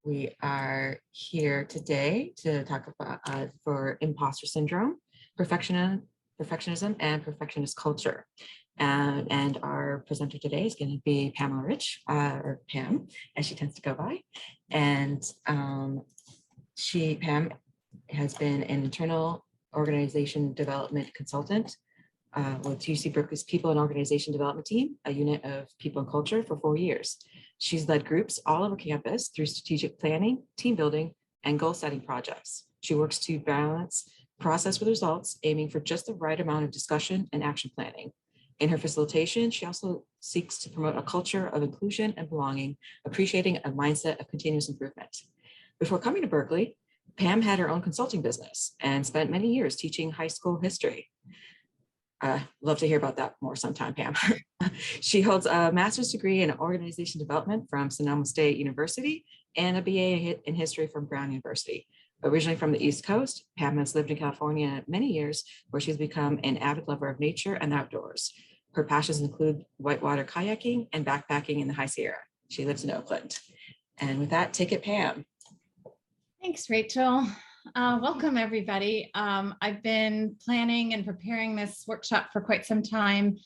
We are here today to talk about for Imposter Syndrome, Perfectionism, and Perfectionist Culture. And our presenter today is going to be Pamela Rich, or Pam, as she tends to go by. And Pam has been an internal organization development consultant with UC Berkeley's People and Organization Development Team, a unit of people and culture, for 4 years. She's led groups all over campus through strategic planning, team building, and goal-setting projects. She works to balance process with results, aiming for just the right amount of discussion and action planning. In her facilitation, she also seeks to promote a culture of inclusion and belonging, appreciating a mindset of continuous improvement. Before coming to Berkeley, Pam had her own consulting business and spent many years teaching high school history. Love to hear about that more sometime, Pam. She holds a master's degree in organization development from Sonoma State University and a BA in history from Brown University. Originally from the East Coast, Pam has lived in California many years, where she's become an avid lover of nature and the outdoors. Her passions include whitewater kayaking and backpacking in the High Sierra. She lives in Oakland. And with that, take it, Pam. Thanks, Rachel. Welcome, everybody. I've been planning and preparing this workshop for quite some time,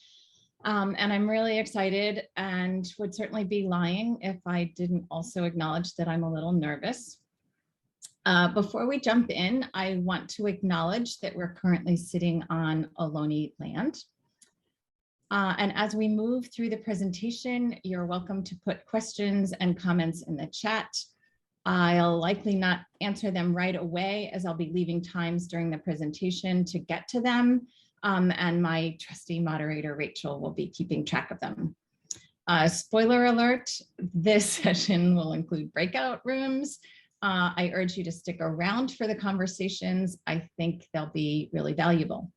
and I'm really excited, and would certainly be lying if I didn't also acknowledge that I'm a little nervous. Before we jump in, I want to acknowledge that we're currently sitting on Ohlone land. And as we move through the presentation, you're welcome to put questions and comments in the chat. I'll likely not answer them right away, as I'll be leaving times during the presentation to get to them. And my trusty moderator, Rachel, will be keeping track of them. Spoiler alert, this session will include breakout rooms. I urge you to stick around for the conversations. I think they'll be really valuable.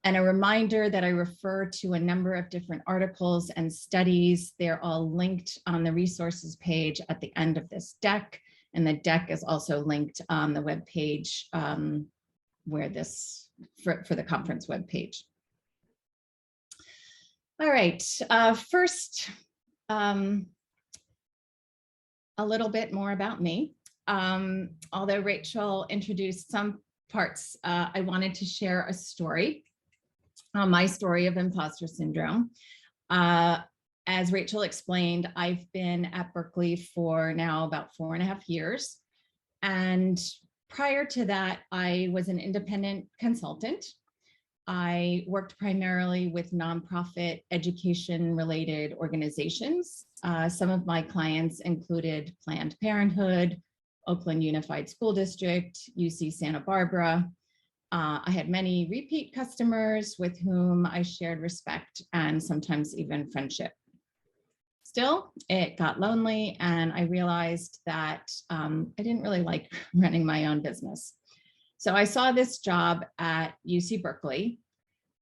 And a reminder that I refer to a number of different articles and studies. They're all linked on the resources page at the end of this deck. And the deck is also linked on the webpage for the conference webpage. All right, first, a little bit more about me. Although Rachel introduced some parts, I wanted to share a story, my story of imposter syndrome. As Rachel explained, I've been at Berkeley for now about 4.5 years. And prior to that, I was an independent consultant. I worked primarily with nonprofit education-related organizations. Some of my clients included Planned Parenthood, Oakland Unified School District, UC Santa Barbara. I had many repeat customers with whom I shared respect and sometimes even friendship. Still, it got lonely, and I realized that I didn't really like running my own business. So I saw this job at UC Berkeley,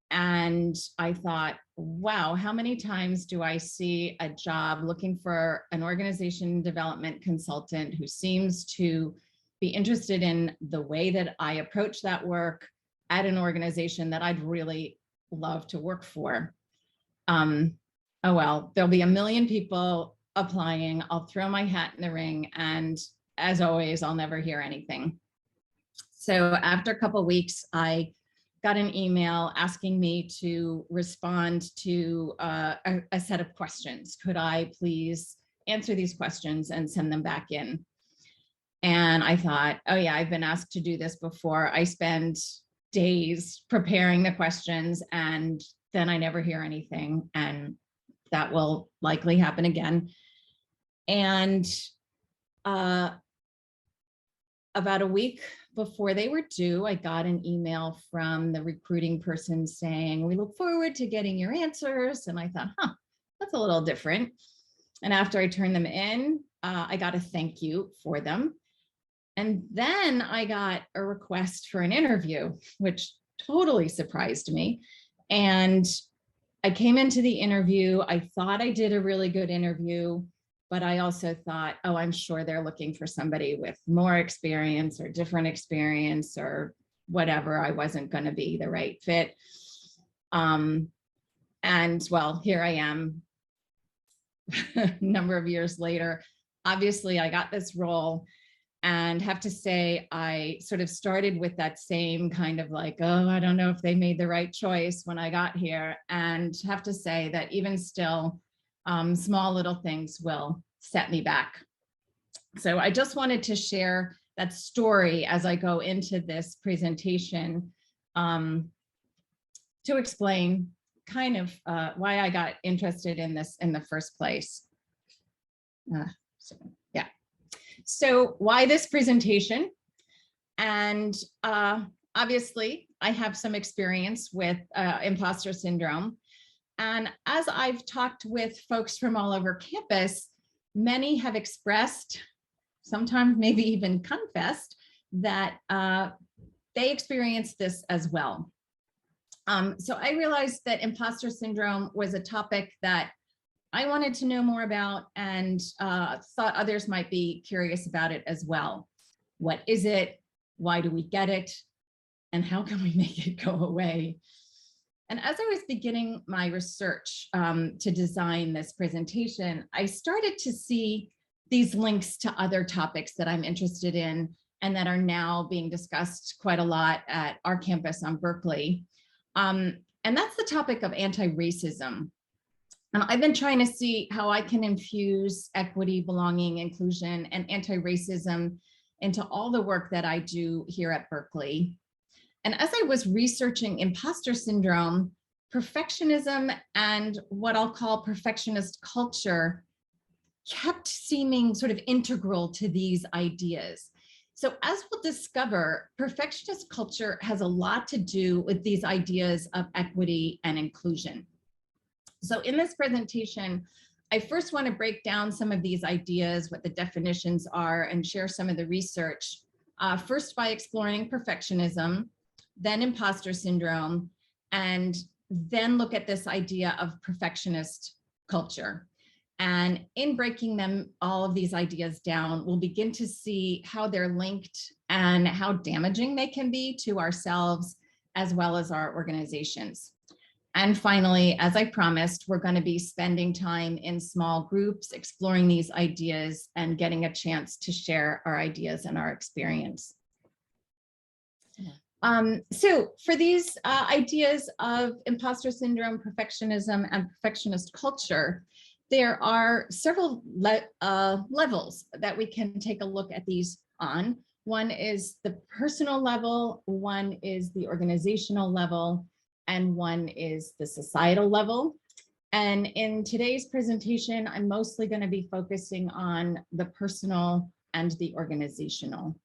and I thought, wow, how many times do I see a job looking for an organization development consultant who seems to be interested in the way that I approach that work at an organization that I'd really love to work for. Oh well, there'll be a million people applying. I'll throw my hat in the ring, and as always, I'll never hear anything. So after a couple of weeks, I got an email asking me to respond to a set of questions. Could I please answer these questions and send them back in? And I thought, oh yeah, I've been asked to do this before. I spend days preparing the questions, and then I never hear anything, and that will likely happen again. And about a week before they were due, I got an email from the recruiting person saying, we look forward to getting your answers. And I thought, that's a little different. And after I turned them in, I got a thank you for them. And then I got a request for an interview, which totally surprised me. And I came into the interview. I thought I did a really good interview, but I also thought, oh, I'm sure they're looking for somebody with more experience or different experience or whatever. I wasn't going to be the right fit. And well, here I am a number of years later, obviously I got this role, and have to say I sort of started with that same kind of like, oh, I don't know if they made the right choice when I got here, and have to say that even still, small little things will set me back. So I just wanted to share that story as I go into this presentation, to explain kind of why I got interested in this in the first place. So why this presentation? And obviously, I have some experience with imposter syndrome. And as I've talked with folks from all over campus, many have expressed, sometimes maybe even confessed, that they experience this as well. So I realized that imposter syndrome was a topic that I wanted to know more about, and thought others might be curious about it as well. What is it? Why do we get it? And how can we make it go away? And as I was beginning my research to design this presentation, I started to see these links to other topics that I'm interested in and that are now being discussed quite a lot at our campus on Berkeley. And that's the topic of anti-racism. I've been trying to see how I can infuse equity, belonging, inclusion, and anti-racism into all the work that I do here at Berkeley. And as I was researching imposter syndrome, perfectionism and what I'll call perfectionist culture kept seeming sort of integral to these ideas. So as we'll discover, perfectionist culture has a lot to do with these ideas of equity and inclusion. So in this presentation, I first want to break down some of these ideas, what the definitions are, and share some of the research. First by exploring perfectionism, then imposter syndrome, and then look at this idea of perfectionist culture. And in breaking them, all of these ideas down, we'll begin to see how they're linked and how damaging they can be to ourselves as well as our organizations. And finally, as I promised, we're going to be spending time in small groups, exploring these ideas and getting a chance to share our ideas and our experience. So for these ideas of imposter syndrome, perfectionism, and perfectionist culture, there are several levels that we can take a look at these on. One is the personal level, one is the organizational level, and one is the societal level. And in today's presentation, I'm mostly going to be focusing on the personal and the organizational.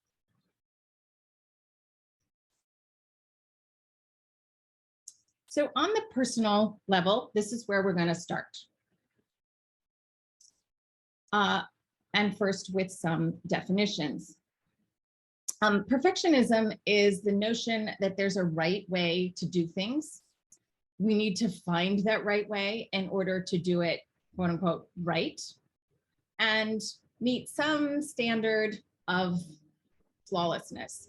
So on the personal level, this is where we're going to start. And first with some definitions. Perfectionism is the notion that there's a right way to do things. We need to find that right way in order to do it, quote unquote, right, and meet some standard of flawlessness.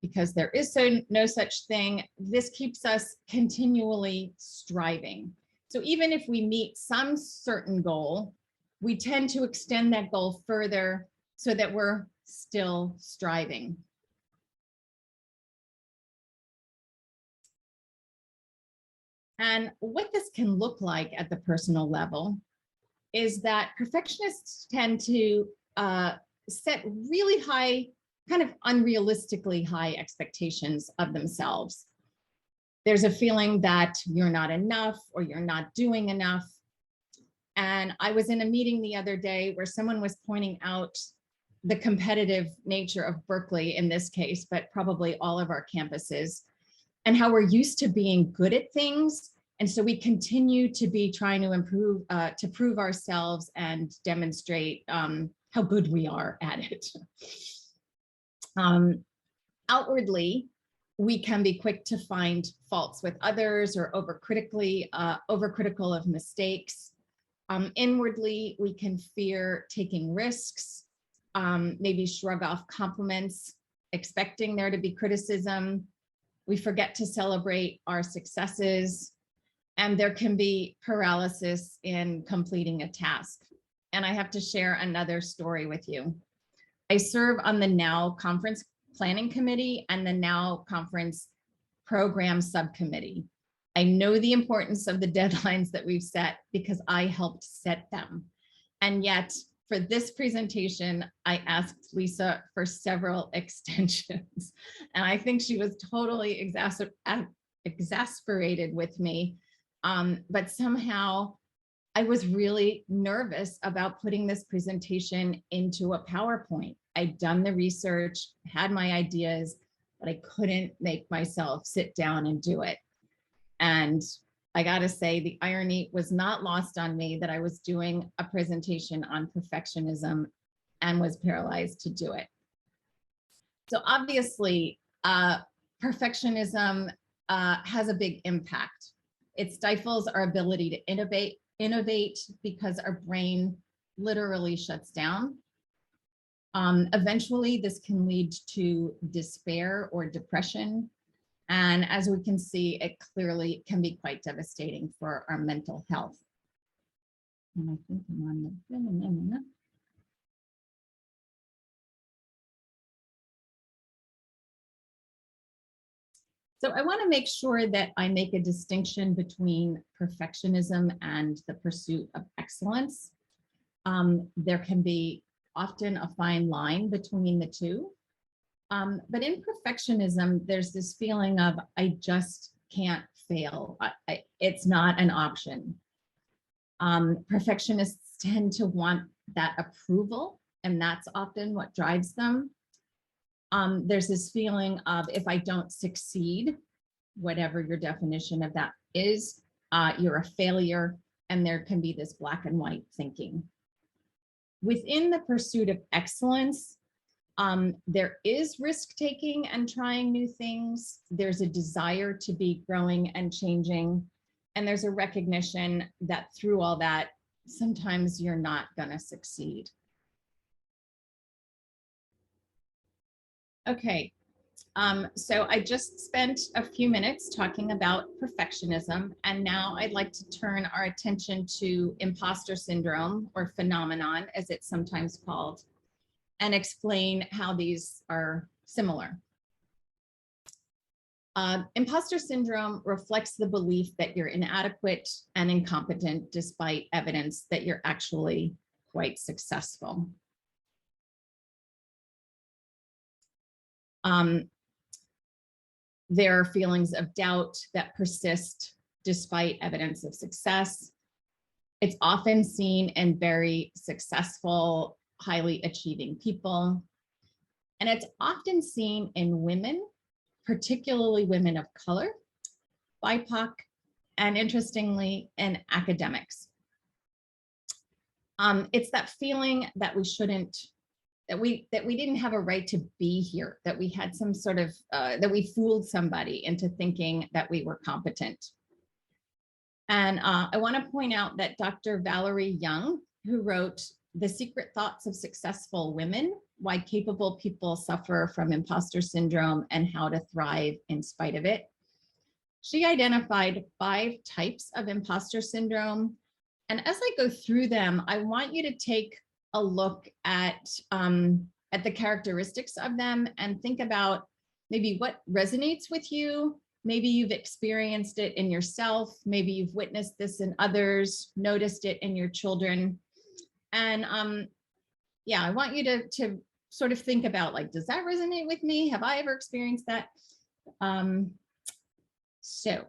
Because there is no such thing, this keeps us continually striving. So even if we meet some certain goal, we tend to extend that goal further so that we're still striving. And what this can look like at the personal level is that perfectionists tend to set really high, kind of unrealistically high expectations of themselves. There's a feeling that you're not enough or you're not doing enough. And I was in a meeting the other day where someone was pointing out the competitive nature of Berkeley in this case, but probably all of our campuses, and how we're used to being good at things. And so we continue to be trying to improve, to prove ourselves and demonstrate how good we are at it. Outwardly, we can be quick to find faults with others or overcritical of mistakes. Inwardly, we can fear taking risks, maybe shrug off compliments, expecting there to be criticism. We forget to celebrate our successes, and there can be paralysis in completing a task. and I have to share another story with you. I serve on the NOW Conference Planning Committee and the NOW Conference Program Subcommittee. I know the importance of the deadlines that we've set because I helped set them. And yet, for this presentation, I asked Lisa for several extensions. And I think she was totally exasperated with me. But somehow I was really nervous about putting this presentation into a PowerPoint. I'd done the research, had my ideas, but I couldn't make myself sit down and do it. And I gotta say, the irony was not lost on me that I was doing a presentation on perfectionism and was paralyzed to do it. So obviously, perfectionism has a big impact. It stifles our ability to innovate because our brain literally shuts down. Eventually, this can lead to despair or depression. And as we can see, it clearly can be quite devastating for our mental health. And I think I'm on the So I want to make sure that I make a distinction between perfectionism and the pursuit of excellence. There can be often a fine line between the two. But in perfectionism, there's this feeling of, I just can't fail. It's not an option. Perfectionists tend to want that approval, and that's often what drives them. There's this feeling of, if I don't succeed, whatever your definition of that is, you're a failure, and there can be this black and white thinking. Within the pursuit of excellence, there is risk-taking and trying new things. There's a desire to be growing and changing. And there's a recognition that through all that, sometimes you're not gonna succeed. Okay, so I just spent a few minutes talking about perfectionism, and now I'd like to turn our attention to imposter syndrome, or phenomenon, as it's sometimes called, and explain how these are similar. Imposter syndrome reflects the belief that you're inadequate and incompetent despite evidence that you're actually quite successful. There are feelings of doubt that persist despite evidence of success. It's often seen in very successful, highly achieving people. And it's often seen in women, particularly women of color, BIPOC, and interestingly, in academics. It's that feeling that we shouldn't, that we didn't have a right to be here, that we had some sort of, that we fooled somebody into thinking that we were competent. And I want to point out that Dr. Valerie Young, who wrote The Secret Thoughts of Successful Women, Why Capable People Suffer from Imposter Syndrome and How to Thrive in Spite of It, she identified 5 types of imposter syndrome. And as I go through them, I want you to take a look at the characteristics of them and think about maybe what resonates with you. Maybe you've experienced it in yourself. Maybe you've witnessed this in others, noticed it in your children. And yeah, I want you to sort of think about, like, does that resonate with me? Have I ever experienced that? So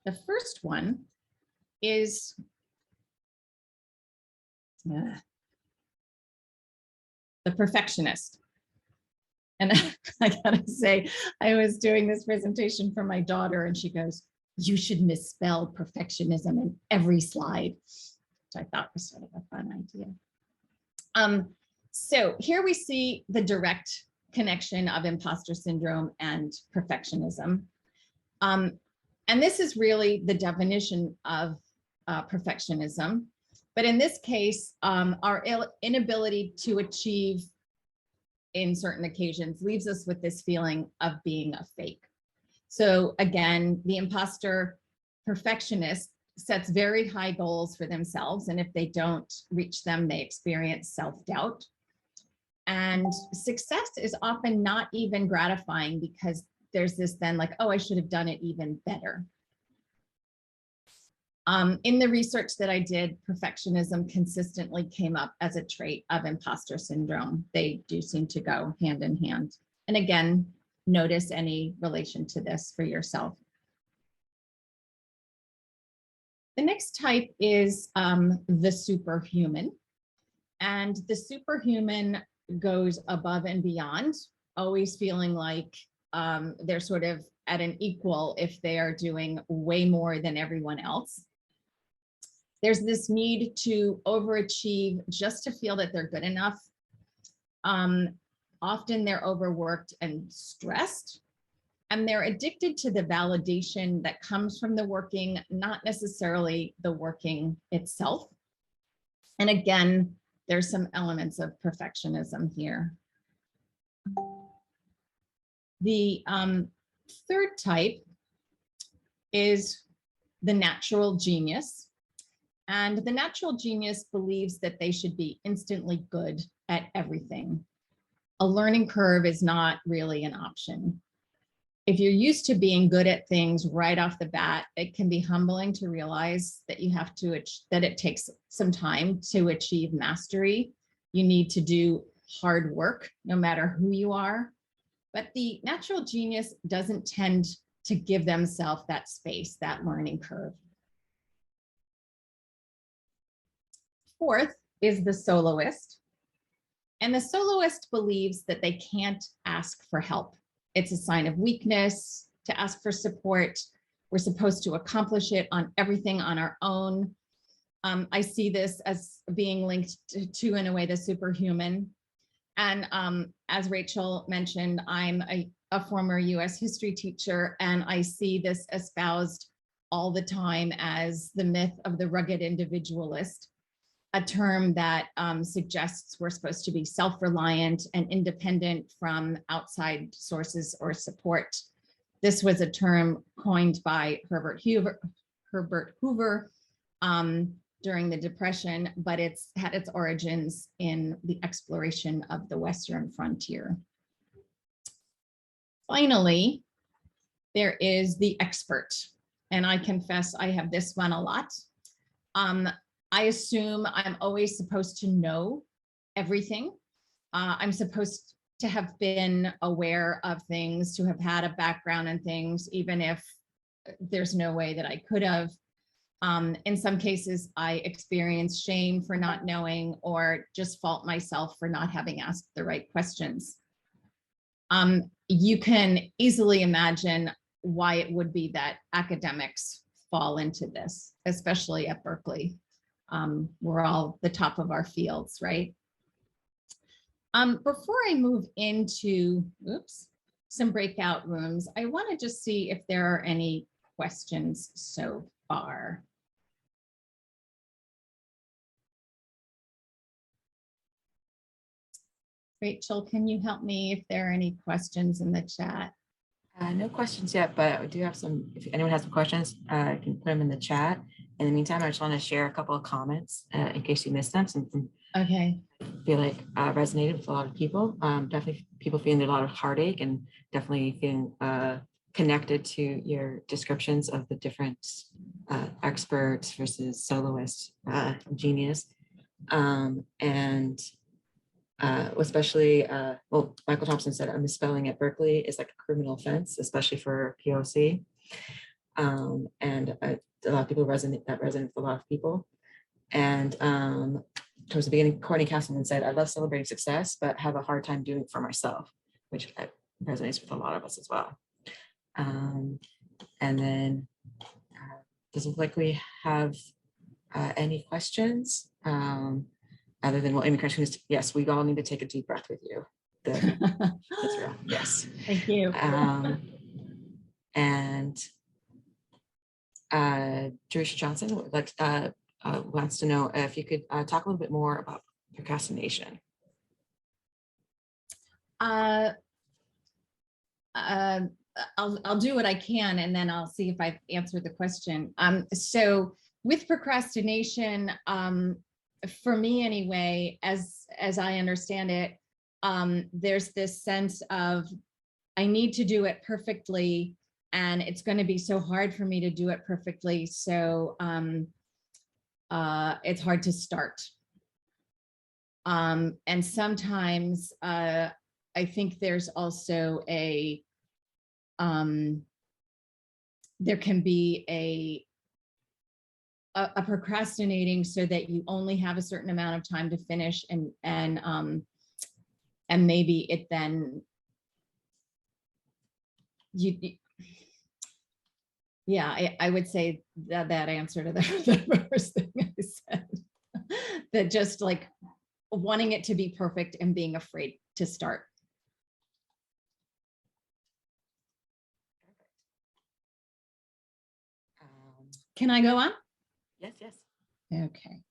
the first one is the perfectionist. And I gotta say, I was doing this presentation for my daughter and she goes, "You should misspell perfectionism in every slide," which I thought was sort of a fun idea. So here we see the direct connection of imposter syndrome and perfectionism. And this is really the definition of perfectionism. But in this case, our inability to achieve in certain occasions leaves us with this feeling of being a fake. So again, the imposter perfectionist sets very high goals for themselves, and if they don't reach them, they experience self-doubt. And success is often not even gratifying because there's this then like, oh, I should have done it even better. In the research that I did, perfectionism consistently came up as a trait of imposter syndrome. They do seem to go hand in hand. And again, notice any relation to this for yourself. The next type is the superhuman. And the superhuman goes above and beyond, always feeling like they're sort of at an equal if they are doing way more than everyone else. There's this need to overachieve just to feel that they're good enough. Often they're overworked and stressed, and they're addicted to the validation that comes from the working, not necessarily the working itself. And again, there's some elements of perfectionism here. The third type is the natural genius. And the natural genius believes that they should be instantly good at everything. A learning curve is not really an option. If you're used to being good at things right off the bat, it can be humbling to realize that that it takes some time to achieve mastery. You need to do hard work, no matter who you are. But the natural genius doesn't tend to give themselves that space, that learning curve. Fourth is the soloist. And the soloist believes that they can't ask for help. It's a sign of weakness to ask for support. We're supposed to accomplish it on everything on our own. I see this as being linked to in a way, the superhuman. And as Rachel mentioned, I'm a former US history teacher, and I see this espoused all the time as the myth of the rugged individualist, a term that suggests we're supposed to be self-reliant and independent from outside sources or support. This was a term coined by Herbert Hoover during the Depression, but it's had its origins in the exploration of the Western frontier. Finally, there is the expert. And I confess I have this one a lot. I assume I'm always supposed to know everything. I'm supposed to have been aware of things, to have had a background in things, even if there's no way that I could have. In some cases, I experience shame for not knowing, or just fault myself for not having asked the right questions. You can easily imagine why it would be that academics fall into this, especially at Berkeley. We're all the top of our fields, right? Before I move into, some breakout rooms, I want to just see if there are any questions so far. Rachel, can you help me if there are any questions in the chat? No questions yet, but I do have some. If anyone has some questions, I can put them in the chat. In the meantime, I just want to share a couple of comments in case you missed them. Something okay. I feel like resonated with a lot of people. Definitely people feeling a lot of heartache, and definitely feeling connected to your descriptions of the different experts versus soloist genius. Especially, well, Michael Thompson said a misspelling at Berkeley is like a criminal offense, especially for POC. And a lot of people resonates with a lot of people. And towards the beginning, Courtney Castleman said, I love celebrating success, but have a hard time doing it for myself, which resonates with a lot of us as well. And then doesn't look like we have any questions. Other than, well, Amy Christian is, yes, we all need to take a deep breath with you. That's real. Yes. Thank you. And Teresa Johnson wants to know if you could talk a little bit more about procrastination. I'll do what I can, and then I'll see if I've answered the question. So with procrastination, for me anyway, as I understand it, there's this sense of I need to do it perfectly, and it's going to be so hard for me to do it perfectly. So it's hard to start. And sometimes I think there's also there can be a procrastinating so that you only have a certain amount of time to finish, and maybe it then I would say that answer to the first thing I said, that just like wanting it to be perfect and being afraid to start. Can I go on? Yes, yes. Okay.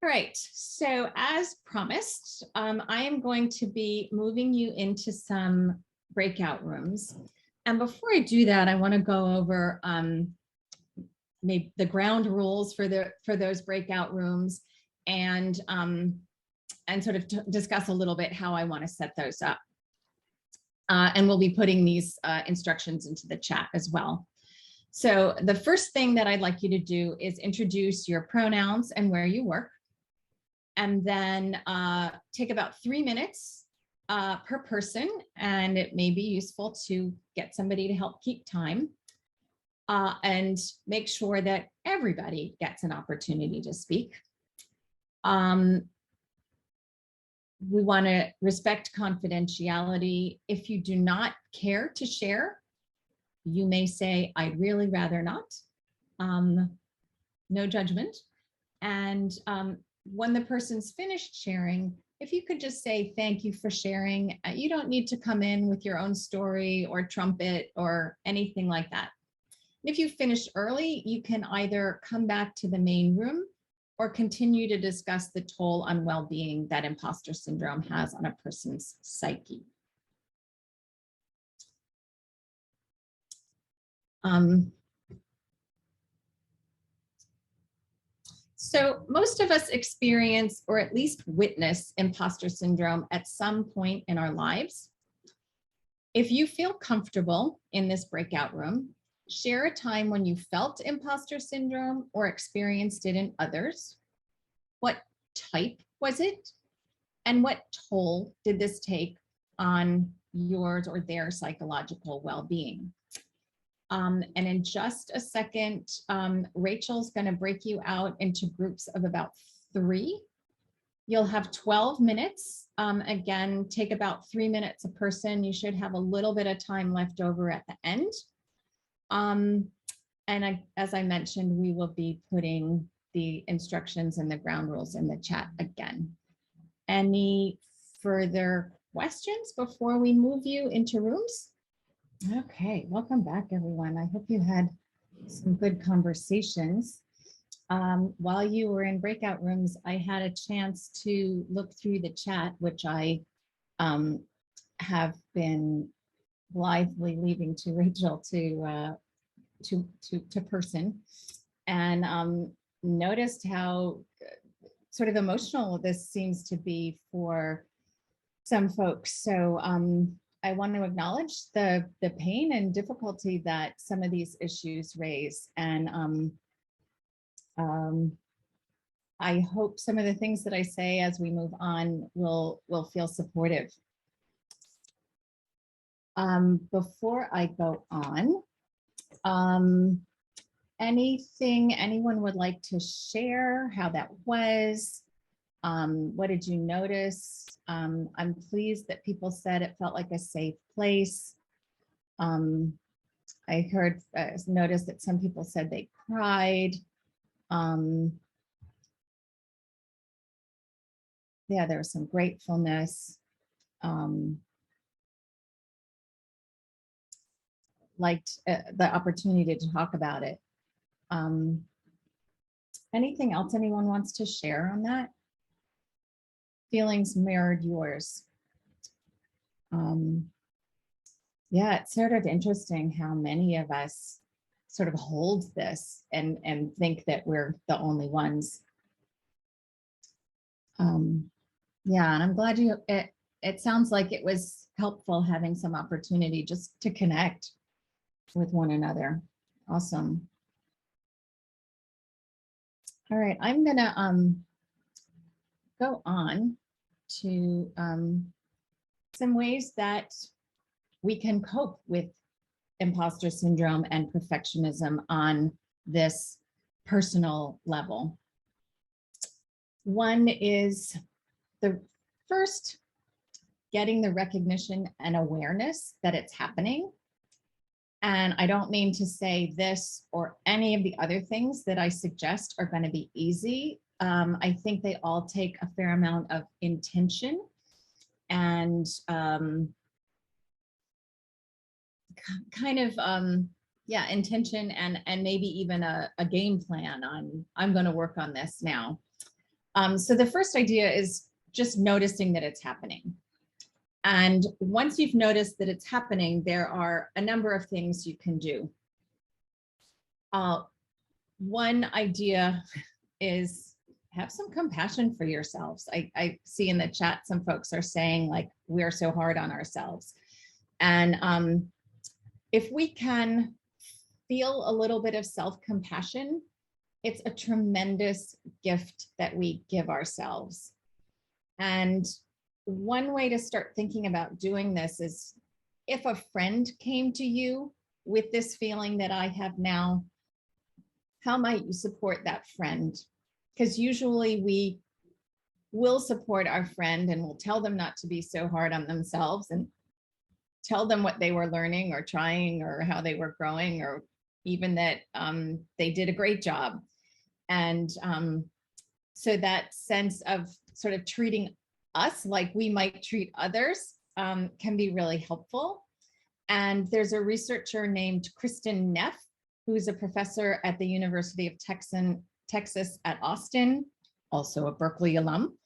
All right, so as promised, I am going to be moving you into some breakout rooms. And before I do that, I want to go over maybe the ground rules for those breakout rooms, and sort of discuss a little bit how I want to set those up. And we'll be putting these instructions into the chat as well. So the first thing that I'd like you to do is introduce your pronouns and where you work, and then take about 3 minutes per person, and it may be useful to get somebody to help keep time, and make sure that everybody gets an opportunity to speak. We want to respect confidentiality. If you do not care to share, you may say, I'd really rather not. No judgment. And when the person's finished sharing, if you could just say, thank you for sharing. You don't need to come in with your own story or trumpet or anything like that. If you finished early, you can either come back to the main room or continue to discuss the toll on well-being that imposter syndrome has on a person's psyche. So most of us experience, or at least witness, imposter syndrome at some point in our lives. If you feel comfortable in this breakout room, share a time when you felt imposter syndrome or experienced it in others. What type was it? And what toll did this take on yours or their psychological well-being? And in just a second, Rachel's going to break you out into groups of about 3. You'll have 12 minutes. Again, take about 3 minutes a person. You should have a little bit of time left over at the end. As I mentioned, we will be putting the instructions and the ground rules in the chat again. Any further questions before we move you into rooms? Okay, welcome back, everyone. I hope you had some good conversations. While you were in breakout rooms, I had a chance to look through the chat, which I have been blithely leaving to Rachel to person, and noticed how sort of emotional this seems to be for some folks. So I want to acknowledge the pain and difficulty that some of these issues raise, and I hope some of the things that I say as we move on will feel supportive. Before I go on, anything anyone would like to share, how that was? What did you notice? I'm pleased that people said it felt like a safe place. I noticed that some people said they cried. Yeah, there was some gratefulness. Liked the opportunity to talk about it. Anything else anyone wants to share on that? Feelings mirrored yours. Yeah, it's sort of interesting how many of us sort of hold this and think that we're the only ones. Yeah, and I'm glad it sounds like it was helpful having some opportunity just to connect with one another. Awesome. All right, I'm gonna go on to some ways that we can cope with imposter syndrome and perfectionism on this personal level. One is the first, getting the recognition and awareness that it's happening. And I don't mean to say this or any of the other things that I suggest are going to be easy. I think they all take a fair amount of intention and intention and maybe even a game plan on, I'm going to work on this now. So the first idea is just noticing that it's happening. And once you've noticed that it's happening, there are a number of things you can do. One idea is have some compassion for yourselves. I see in the chat some folks are saying like, we're so hard on ourselves. And if we can feel a little bit of self-compassion, it's a tremendous gift that we give ourselves. And one way to start thinking about doing this is, if a friend came to you with this feeling that I have now, how might you support that friend? Because usually we will support our friend and we'll tell them not to be so hard on themselves and tell them what they were learning or trying or how they were growing, or even that they did a great job. And so that sense of sort of treating us like we might treat others can be really helpful. And there's a researcher named Kristen Neff, who's a professor at the University of Texas at Austin, also a Berkeley alum,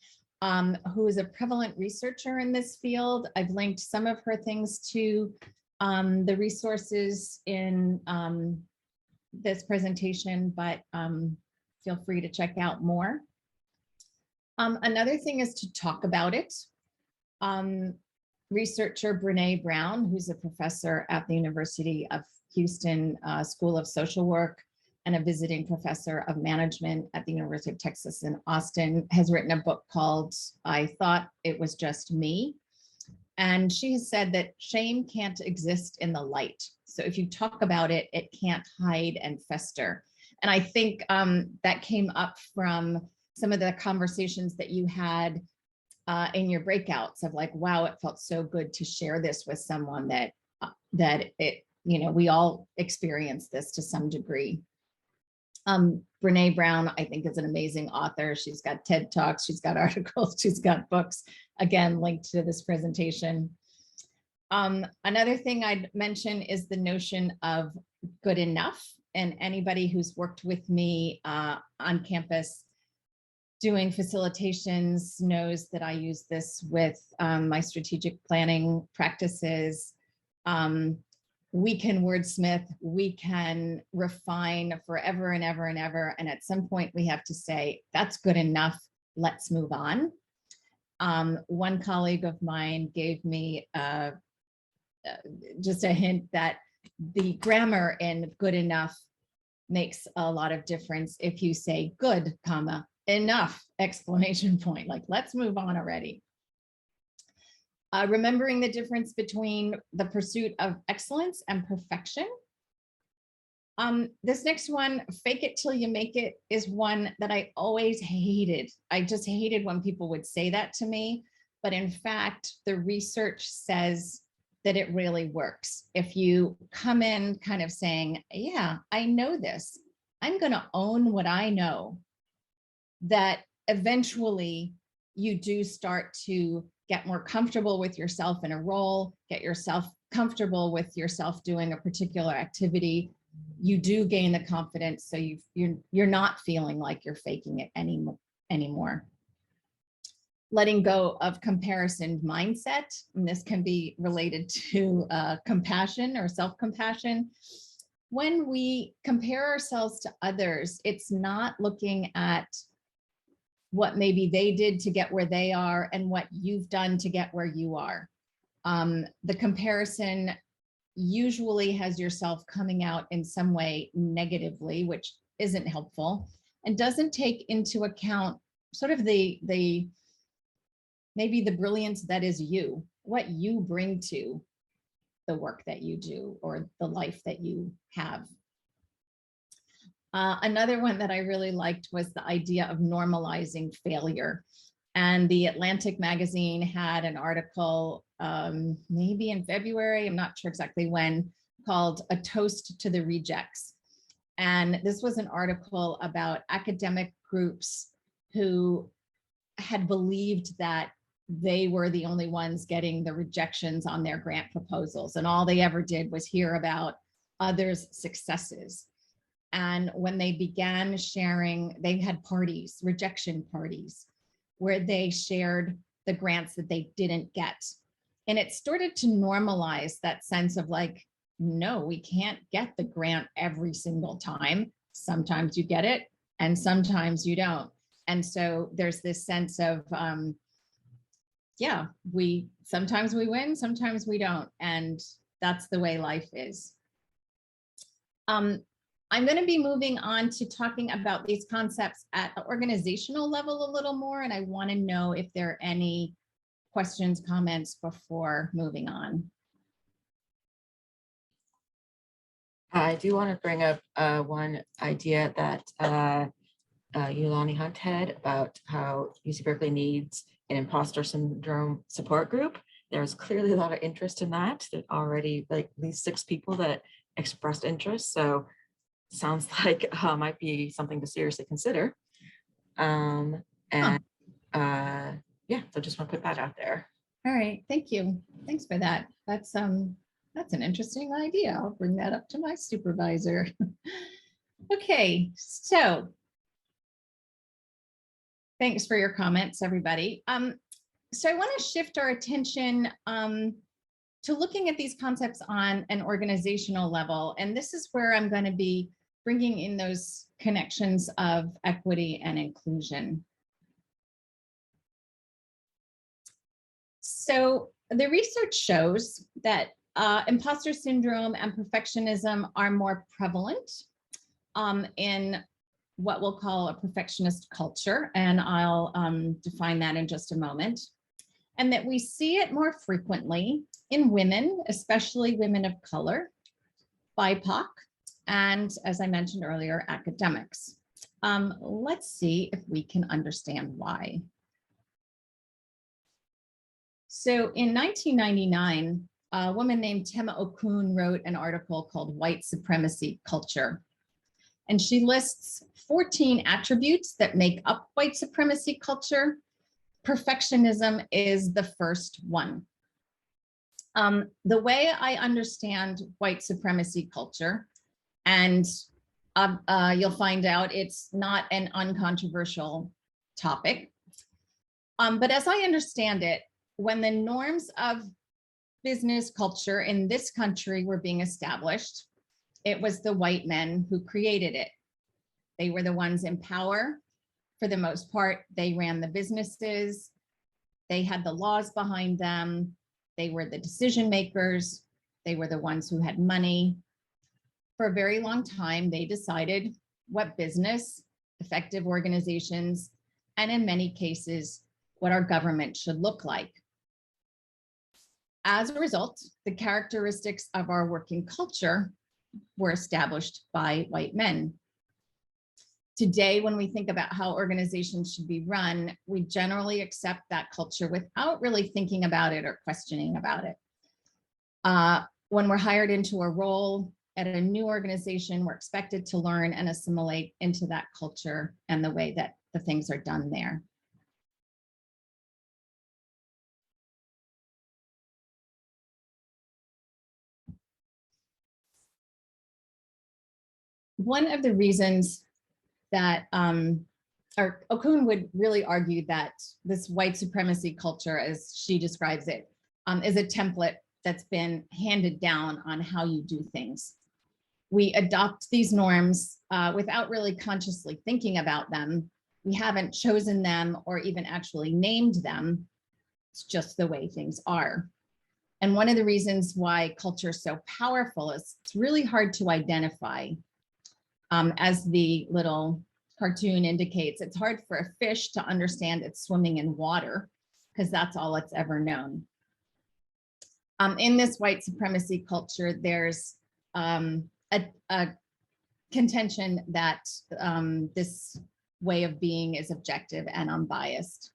who is a prevalent researcher in this field. I've linked some of her things to the resources in this presentation, but feel free to check out more. Another thing is to talk about it. Researcher Brene Brown, who's a professor at the University of Houston School of Social Work and a visiting professor of management at the University of Texas in Austin, has written a book called I Thought It Was Just Me. And she has said that shame can't exist in the light. So if you talk about it, it can't hide and fester. And I think that came up from some of the conversations that you had in your breakouts of like, wow, it felt so good to share this with someone that it, we all experience this to some degree. Brene Brown, I think, is an amazing author. She's got TED Talks, she's got articles, she's got books, again, linked to this presentation. Another thing I'd mention is the notion of good enough. And anybody who's worked with me on campus doing facilitations knows that I use this with my strategic planning practices. We can wordsmith, we can refine forever and ever and ever. And at some point we have to say, that's good enough, let's move on. One colleague of mine gave me just a hint that the grammar in good enough makes a lot of difference if you say good, comma, enough, exclamation point, like let's move on already. Remembering the difference between the pursuit of excellence and perfection. This next one, fake it till you make it, is one that I always hated. I just hated when people would say that to me. But in fact, the research says that it really works. If you come in kind of saying, yeah, I know this, I'm going to own what I know, that eventually you do start to get more comfortable with yourself in a role, get yourself comfortable with yourself doing a particular activity. You do gain the confidence, so you're not feeling like you're faking it anymore. Letting go of comparison mindset, and this can be related to compassion or self-compassion. when we compare ourselves to others, it's not looking at what maybe they did to get where they are and what you've done to get where you are. The comparison usually has yourself coming out in some way negatively, which isn't helpful, and doesn't take into account sort of the maybe the brilliance that is you, what you bring to the work that you do or the life that you have. Another one that I really liked was the idea of normalizing failure. And the Atlantic magazine had an article, maybe in February, I'm not sure exactly when, called A Toast to the Rejects. And this was an article about academic groups who had believed that they were the only ones getting the rejections on their grant proposals. And all they ever did was hear about others' successes. And when they began sharing, they had parties, rejection parties, where they shared the grants that they didn't get. And it started to normalize that sense of like, no, we can't get the grant every single time. Sometimes you get it and sometimes you don't. And so there's this sense of, yeah, sometimes we win, sometimes we don't. And that's the way life is. I'm going to be moving on to talking about these concepts at the organizational level a little more, and I want to know if there are any questions, comments before moving on. I do want to bring up one idea that Yulani Hunt had about how UC Berkeley needs an imposter syndrome support group. There's clearly a lot of interest in that. There's already like at least 6 people that expressed interest. So sounds like might be something to seriously consider. Yeah, so just want to put that out there. All right, thank you. Thanks for that. That's an interesting idea. I'll bring that up to my supervisor. Okay, so thanks for your comments, everybody. So I want to shift our attention to looking at these concepts on an organizational level. And this is where I'm going to be bringing in those connections of equity and inclusion. So the research shows that imposter syndrome and perfectionism are more prevalent in what we'll call a perfectionist culture. And I'll define that in just a moment. And that we see it more frequently in women, especially women of color, BIPOC, and as I mentioned earlier, academics. Let's see if we can understand why. So in 1999, a woman named Tema Okun wrote an article called White Supremacy Culture. And she lists 14 attributes that make up white supremacy culture. Perfectionism is the first one. The way I understand white supremacy culture, and you'll find out it's not an uncontroversial topic, but as I understand it, when the norms of business culture in this country were being established, it was the white men who created it. They were the ones in power. For the most part, they ran the businesses. They had the laws behind them. They were the decision makers. They were the ones who had money. For a very long time, they decided what business, effective organizations, and in many cases, what our government should look like. As a result, the characteristics of our working culture were established by white men. Today, when we think about how organizations should be run, we generally accept that culture without really thinking about it or questioning about it. When we're hired into a role at a new organization, we're expected to learn and assimilate into that culture and the way that the things are done there. One of the reasons that Okun would really argue that this white supremacy culture, as she describes it, is a template that's been handed down on how you do things. we adopt these norms without really consciously thinking about them. We haven't chosen them or even actually named them. It's just the way things are. And one of the reasons why culture is so powerful is it's really hard to identify. As the little cartoon indicates, it's hard for a fish to understand it's swimming in water because that's all it's ever known. In this white supremacy culture, there's a contention that this way of being is objective and unbiased.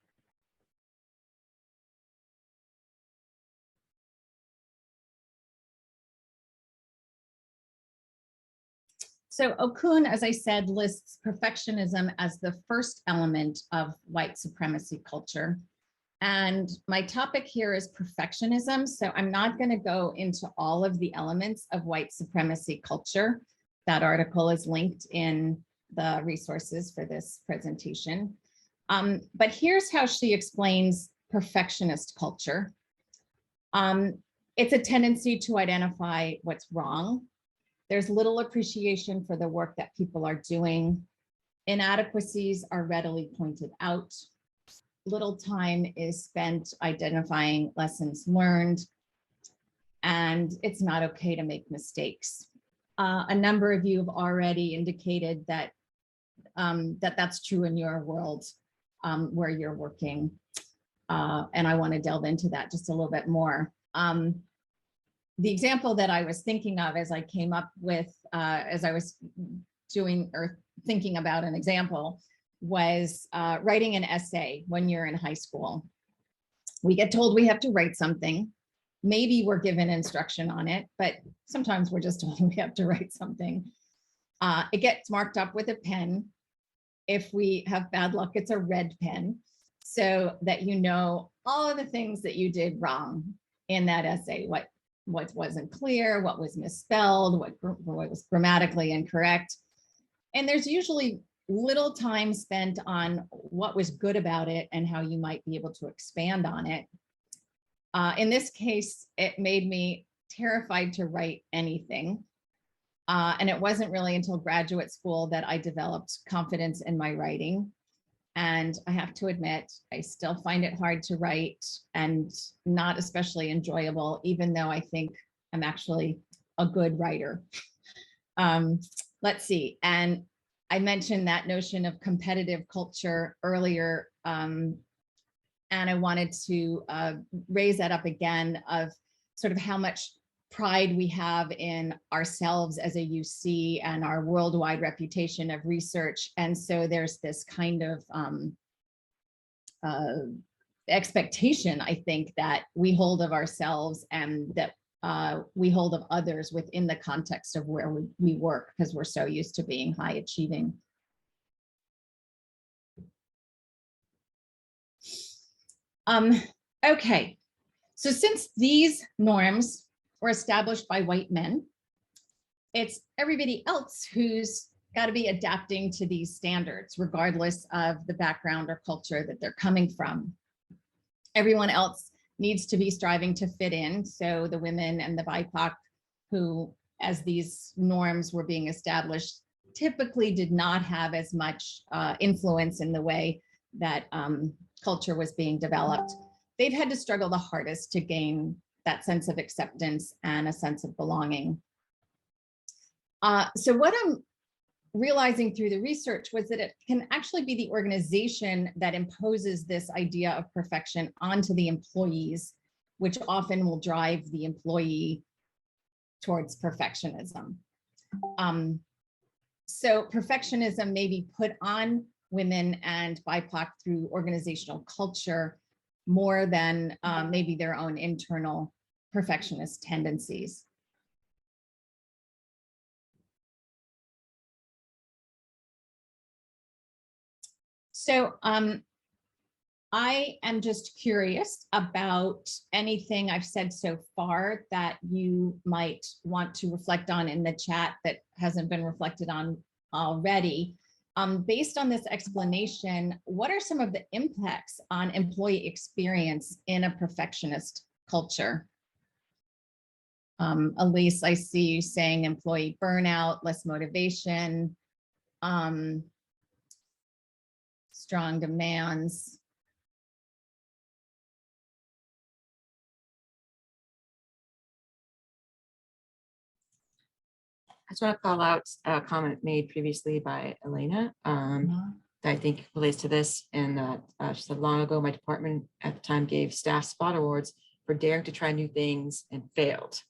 So Okun, as I said, lists perfectionism as the first element of white supremacy culture. And my topic here is perfectionism. So I'm not going to go into all of the elements of white supremacy culture. That article is linked in the resources for this presentation. But here's how she explains perfectionist culture. It's a tendency to identify what's wrong. There's little appreciation for the work that people are doing. Inadequacies are readily pointed out. Little time is spent identifying lessons learned, and it's not okay to make mistakes. A number of you have already indicated that that's true in your world where you're working, and I want to delve into that just a little bit more. The example that I was thinking of as I came up with, as I was doing or thinking about an example, was writing an essay when you're in high school. We get told we have to write something. Maybe we're given instruction on it, but sometimes we're just told we have to write something. It gets marked up with a pen. If we have bad luck, it's a red pen, so that you know all of the things that you did wrong in that essay, what wasn't clear, what was misspelled, what was grammatically incorrect. And there's usually little time spent on what was good about it and how you might be able to expand on it. In this case, it made me terrified to write anything. And it wasn't really until graduate school that I developed confidence in my writing. And I have to admit, I still find it hard to write and not especially enjoyable, even though I think I'm actually a good writer. Let's see. And I mentioned that notion of competitive culture earlier, and I wanted to raise that up again of sort of how much pride we have in ourselves as a UC and our worldwide reputation of research. And so there's this kind of expectation, I think, that we hold of ourselves and that we hold of others within the context of where we work, because we're so used to being high achieving. Okay, so since these norms were established by white men, it's everybody else who's got to be adapting to these standards, regardless of the background or culture that they're coming from. Everyone else needs to be striving to fit in. So the women and the BIPOC who, as these norms were being established, typically did not have as much influence in the way that culture was being developed. They've had to struggle the hardest to gain that sense of acceptance and a sense of belonging. So what I'm realizing through the research was that it can actually be the organization that imposes this idea of perfection onto the employees, which often will drive the employee towards perfectionism. So perfectionism may be put on women and BIPOC through organizational culture more than maybe their own internal perfectionist tendencies. So I am just curious about anything I've said so far that you might want to reflect on in the chat that hasn't been reflected on already. Based on this explanation, what are some of the impacts on employee experience in a perfectionist culture? Elise, I see you saying employee burnout, less motivation, strong demands. I just want to call out a comment made previously by Elena that I think relates to this. And that she said, long ago, my department at the time gave staff spot awards for daring to try new things and failed.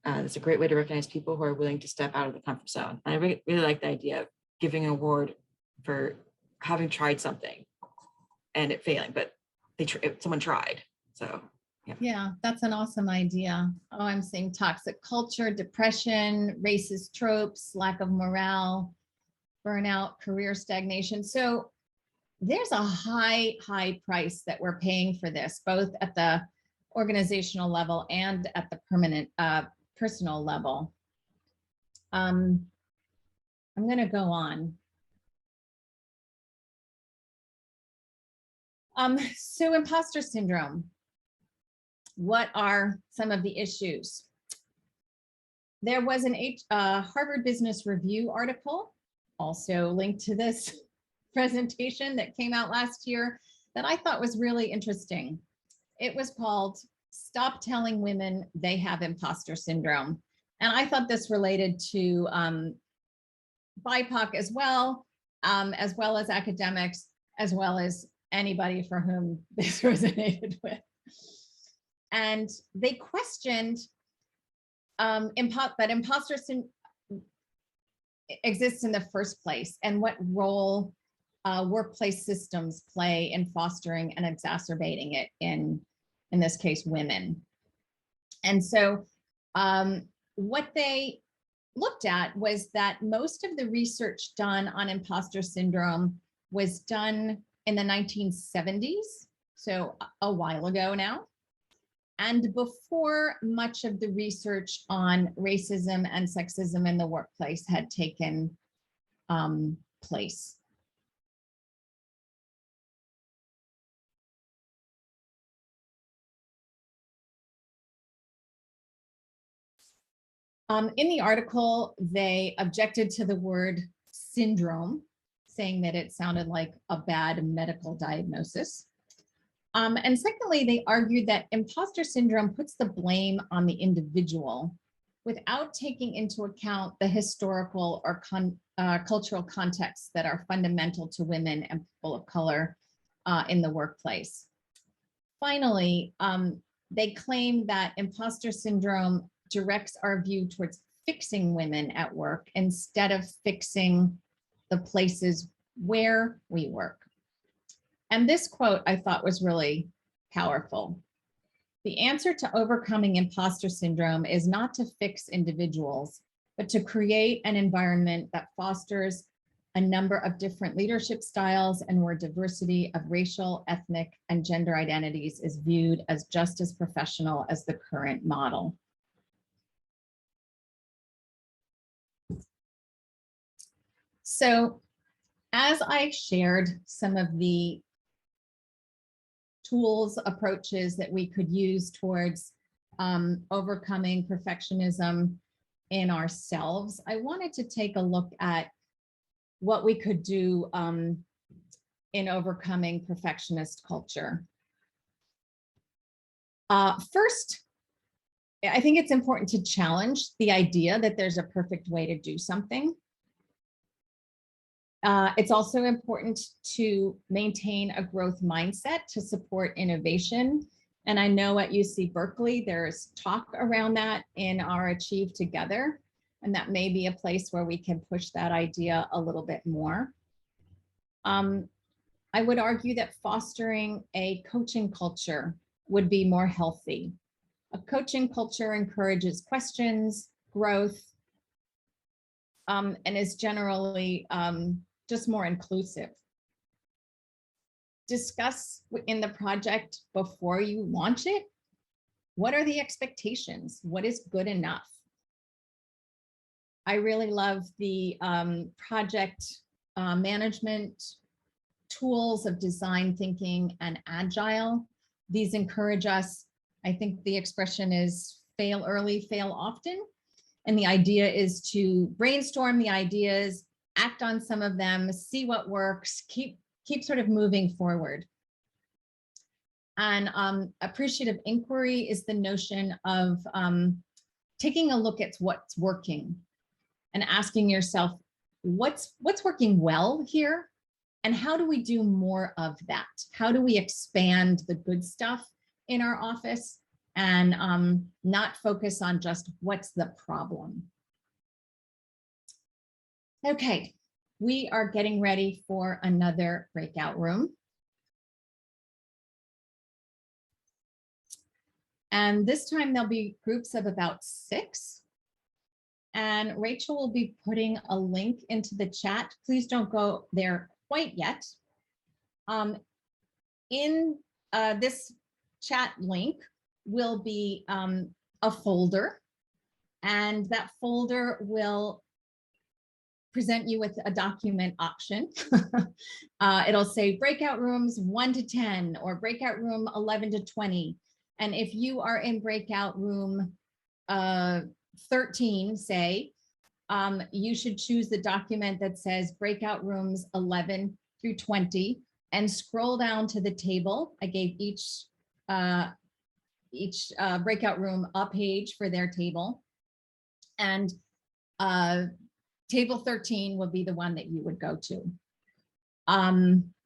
That's a great way to recognize people who are willing to step out of the comfort zone. And I really like the idea of giving an award for having tried something and it failing, but someone tried. So yeah, that's an awesome idea. Oh, I'm seeing toxic culture, depression, racist tropes, lack of morale, burnout, career stagnation. So there's a high price that we're paying for this, both at the organizational level and at the personal level. I'm going to go on. So imposter syndrome. What are some of the issues? There was an Harvard Business Review article, also linked to this presentation, that came out last year that I thought was really interesting. It was called "Stop Telling Women They Have Imposter Syndrome." And I thought this related to BIPOC as well as academics, as well as anybody for whom this resonated with. And they questioned that imposter syndrome exists in the first place, and what role workplace systems play in fostering and exacerbating it in this case, women. And so what they looked at was that most of the research done on imposter syndrome was done in the 1970s, so a while ago now, and before much of the research on racism and sexism in the workplace had taken place. In the article, they objected to the word syndrome, saying that it sounded like a bad medical diagnosis. And secondly, they argued that imposter syndrome puts the blame on the individual without taking into account the historical or cultural contexts that are fundamental to women and people of color in the workplace. Finally, they claim that imposter syndrome directs our view towards fixing women at work instead of fixing the places where we work. And this quote I thought was really powerful. The answer to overcoming imposter syndrome is not to fix individuals, but to create an environment that fosters a number of different leadership styles and where diversity of racial, ethnic, and gender identities is viewed as just as professional as the current model. So as I shared some of the tools, approaches that we could use towards overcoming perfectionism in ourselves, I wanted to take a look at what we could do in overcoming perfectionist culture. First, I think it's important to challenge the idea that there's a perfect way to do something. It's also important to maintain a growth mindset to support innovation. And I know at UC Berkeley, there's talk around that in our Achieve Together, and that may be a place where we can push that idea a little bit more. I would argue that fostering a coaching culture would be more healthy. A coaching culture encourages questions, growth, and is generally just more inclusive. Discuss in the project before you launch it. What are the expectations? What is good enough? I really love the project management tools of design thinking and agile. These encourage us, I think the expression is fail early, fail often. And the idea is to brainstorm the ideas, act on some of them, see what works, keep sort of moving forward. And appreciative inquiry is the notion of taking a look at what's working and asking yourself, what's working well here? And how do we do more of that? How do we expand the good stuff in our office and not focus on just what's the problem? Okay, we are getting ready for another breakout room. And this time there'll be groups of about 6. And Rachel will be putting a link into the chat. Please don't go there quite yet. In this chat link will be a folder, and that folder will present you with a document option. It'll say breakout rooms 1 to 10 or breakout room 11 to 20. And if you are in breakout room 13, say, you should choose the document that says breakout rooms 11 through 20 and scroll down to the table. I gave each breakout room a page for their table. And table 13 will be the one that you would go to.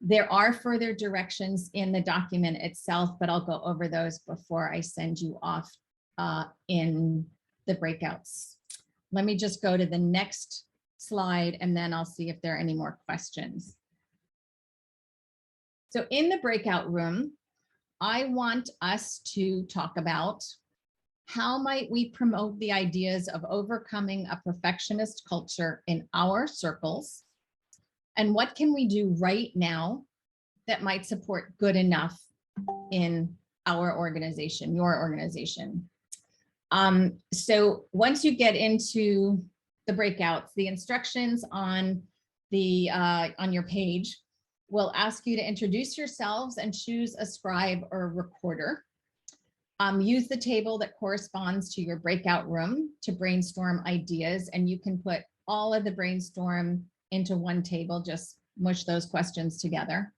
There are further directions in the document itself, but I'll go over those before I send you off in the breakouts. Let me just go to the next slide and then I'll see if there are any more questions. So in the breakout room, I want us to talk about how might we promote the ideas of overcoming a perfectionist culture in our circles, and what can we do right now that might support good enough in our organization, your organization. So once you get into the breakouts, the instructions on your page will ask you to introduce yourselves and choose a scribe or recorder. Use the table that corresponds to your breakout room to brainstorm ideas, and you can put all of the brainstorm into one table, just mush those questions together.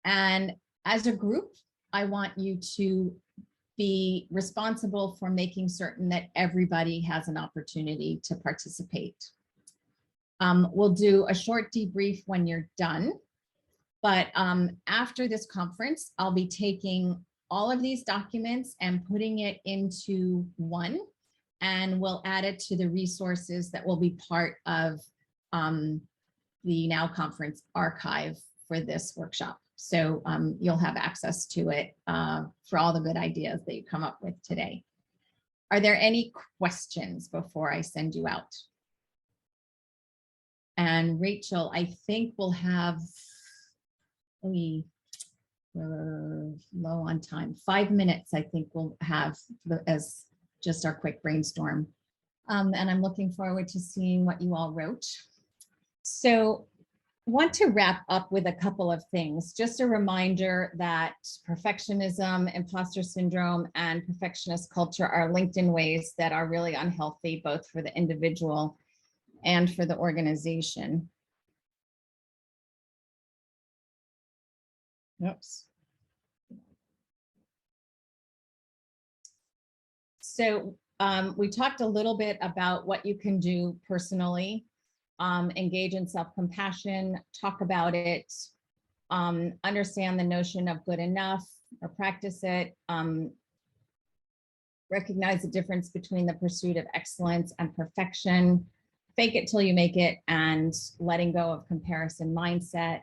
And as a group, I want you to be responsible for making certain that everybody has an opportunity to participate. We'll do a short debrief when you're done, but after this conference, I'll be taking all of these documents and putting it into one, and we'll add it to the resources that will be part of the Now Conference archive for this workshop. So you'll have access to it for all the good ideas that you come up with today. Are there any questions before I send you out? And Rachel, I think we'll have, we're low on time. 5 minutes, I think we'll have as just our quick brainstorm. And I'm looking forward to seeing what you all wrote. So want to wrap up with a couple of things. Just a reminder that perfectionism, imposter syndrome, and perfectionist culture are linked in ways that are really unhealthy, both for the individual and for the organization. Oops. So we talked a little bit about what you can do personally. Engage in self-compassion, talk about it, understand the notion of good enough or practice it, recognize the difference between the pursuit of excellence and perfection, fake it till you make it, and letting go of comparison mindset.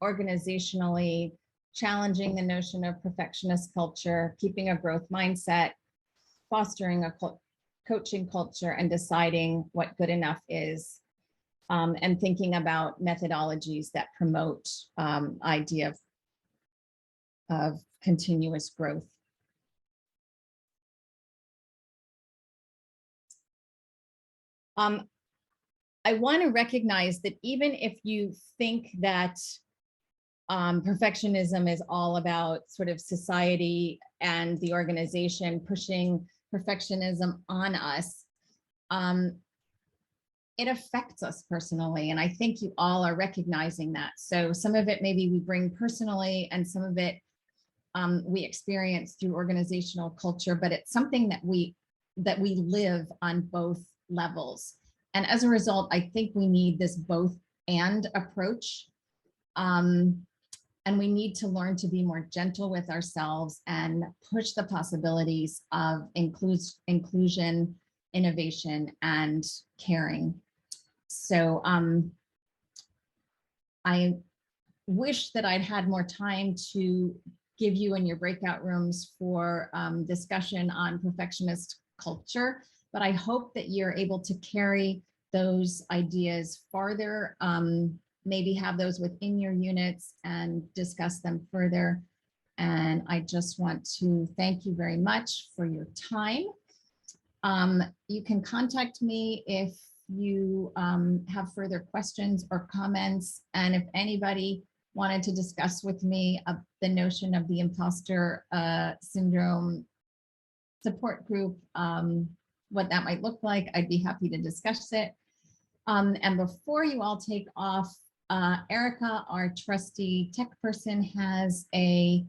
Organizationally, challenging the notion of perfectionist culture, keeping a growth mindset, fostering a coaching culture, and deciding what good enough is. And thinking about methodologies that promote idea of continuous growth. I want to recognize that even if you think that perfectionism is all about sort of society and the organization pushing perfectionism on us, it affects us personally. And I think you all are recognizing that. So some of it maybe we bring personally, and some of it we experience through organizational culture, but it's something that we live on both levels. And as a result, I think we need this both and approach. And we need to learn to be more gentle with ourselves and push the possibilities of inclusion, innovation, and caring. So I wish that I'd had more time to give you in your breakout rooms for discussion on perfectionist culture, but I hope that you're able to carry those ideas farther, maybe have those within your units and discuss them further. And I just want to thank you very much for your time. You can contact me if you have further questions or comments. And if anybody wanted to discuss with me the notion of the imposter syndrome support group, what that might look like, I'd be happy to discuss it. And before you all take off, Erica, our trusty tech person, has the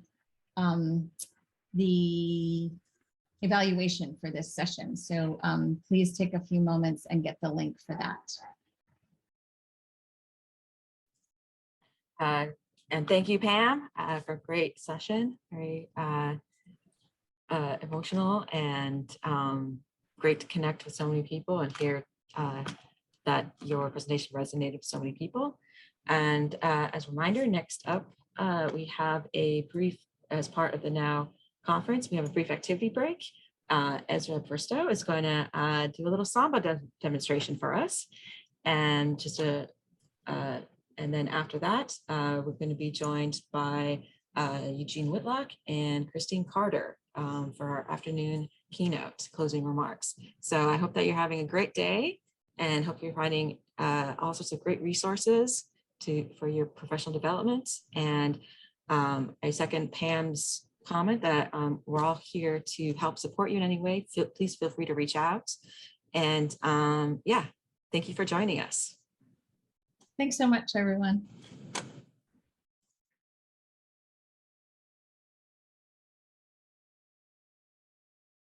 evaluation for this session. So please take a few moments and get the link for that. And thank you, Pam, for a great session. Very emotional and great to connect with so many people and hear that your presentation resonated with so many people. And as a reminder, next up, we have a brief, as part of the Now conference, we have a brief activity break. Ezra Bristow is going to do a little Samba demonstration for us. And just and then after that, we're going to be joined by Eugene Whitlock and Christine Carter for our afternoon keynote closing remarks. So I hope that you're having a great day and hope you're finding all sorts of great resources for your professional development. And I second Pam's comment that we're all here to help support you in any way. Please feel free to reach out. And yeah, thank you for joining us. Thanks so much, everyone.